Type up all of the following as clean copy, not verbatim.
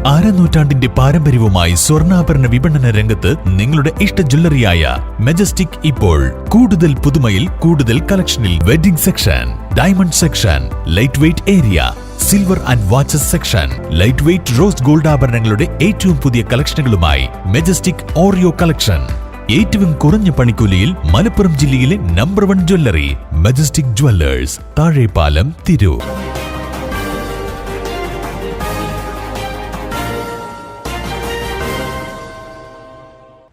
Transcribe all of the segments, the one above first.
അരനൂറ്റാണ്ടിന്റെ പാരമ്പര്യവുമായി സ്വർണ്ണാഭരണ വിപണന രംഗത്ത് നിങ്ങളുടെ ഇഷ്ട ജ്വല്ലറിയായ മെജസ്റ്റിക് ഇപ്പോൾ കൂടുതൽ പുതുമയിൽ കൂടുതൽ കളക്ഷനിൽ wedding section, diamond section, light weight area, silver and watches section, light weight rose gold ആഭരണങ്ങളുടെ ഏറ്റവും പുതിയ കളക്ഷനുകളുമായി മെജസ്റ്റിക് ഓറിയോ കളക്ഷൻ. ഏറ്റവും കുറഞ്ഞ പണിക്കൂലിയിൽ മലപ്പുറം ജില്ലയിലെ number 1 jewellery majestic Jewellers, Thazhepalam, Tirur.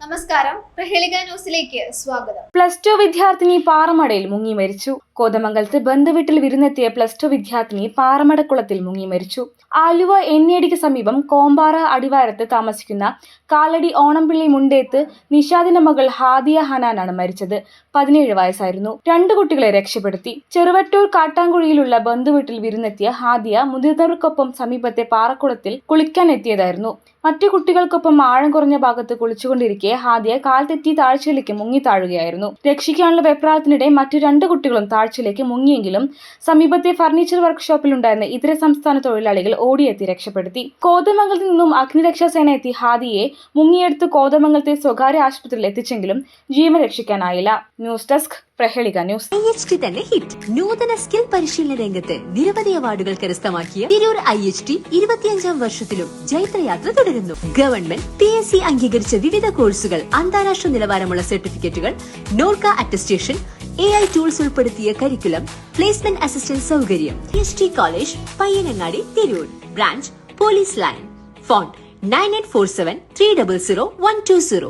നമസ്കാരം, പ്രഹേളിക ന്യൂസിലേക്ക് സ്വാഗതം. +2 വിദ്യാർത്ഥിനി പാറമടയിൽ മുങ്ങി മരിച്ചു. കോതമംഗലത്ത് ബന്ധുവീട്ടിൽ വിരുന്നെത്തിയ +2 വിദ്യാർത്ഥിനി പാറമടക്കുളത്തിൽ മുങ്ങി മരിച്ചു. ആലുവ എണ്ണിയടിക്ക് സമീപം കോമ്പാറ അടിവാരത്ത് താമസിക്കുന്ന കാലടി ഓണംപിള്ളി മുണ്ടേത്ത് നിഷാദിന്റെ മകൾ ഹാദിയ ഹനാനാണ് മരിച്ചത്. 17 വയസ്സായിരുന്നു. 2 കുട്ടികളെ രക്ഷപ്പെടുത്തി. ചെറുവട്ടൂർ കാട്ടാങ്കുഴിയിലുള്ള ബന്ധുവീട്ടിൽ വിരുന്നെത്തിയ ഹാദിയ മുതിർന്നവർക്കൊപ്പം സമീപത്തെ പാറക്കുളത്തിൽ കുളിക്കാൻ എത്തിയതായിരുന്നു. മറ്റു കുട്ടികൾക്കൊപ്പം ആഴം കുറഞ്ഞ ഭാഗത്ത് കുളിച്ചുകൊണ്ടിരിക്കെ ഹാദിയ കാൽ തെറ്റി താഴ്ചയിലേക്ക് മുങ്ങി താഴുകയായിരുന്നു. രക്ഷിക്കാനുള്ള വെപ്രാളത്തിനിടെ മറ്റു 2 കുട്ടികളും താഴ്ചയിലേക്ക് മുങ്ങിയെങ്കിലും സമീപത്തെ ഫർണിച്ചർ വർക്ക്ഷോപ്പിലുണ്ടായിരുന്ന ഇതര സംസ്ഥാന തൊഴിലാളികൾ ഓടിയെത്തി രക്ഷപ്പെടുത്തി. കോതമംഗലത്ത് നിന്നും അഗ്നിരക്ഷാസേന എത്തി ഹാദിയെ മുങ്ങിയെടുത്ത് കോതമംഗലത്തെ സ്വകാര്യ ആശുപത്രിയിൽ എത്തിച്ചെങ്കിലും ജീവൻ രക്ഷിക്കാനായില്ല. News desk, Prahelika news. IHT തന്നെ ഹിറ്റ്. നൂതന സ്കിൽ പരിശീലന രംഗത്ത് നിരവധി അവാർഡുകൾ കരസ്ഥമാക്കിയ തിരൂർ IHT 25ാം വർഷത്തിലും ജൈത്രയാത്ര തുടരുന്നു. ഗവൺമെന്റ് PSC അംഗീകരിച്ച വിവിധ കോഴ്സുകൾ, അന്താരാഷ്ട്ര നിലവാരമുള്ള സർട്ടിഫിക്കറ്റുകൾ, നോർക്ക അറ്റസ്റ്റേഷൻ, AI ടൂൾസ് ഉൾപ്പെടുത്തിയ കരിക്കുലം, പ്ലേസ്മെന്റ് അസിസ്റ്റന്റ് സൗകര്യം. IHT college, Payyanangadi, Tirur. Branch police line. Phone 9847 300 120.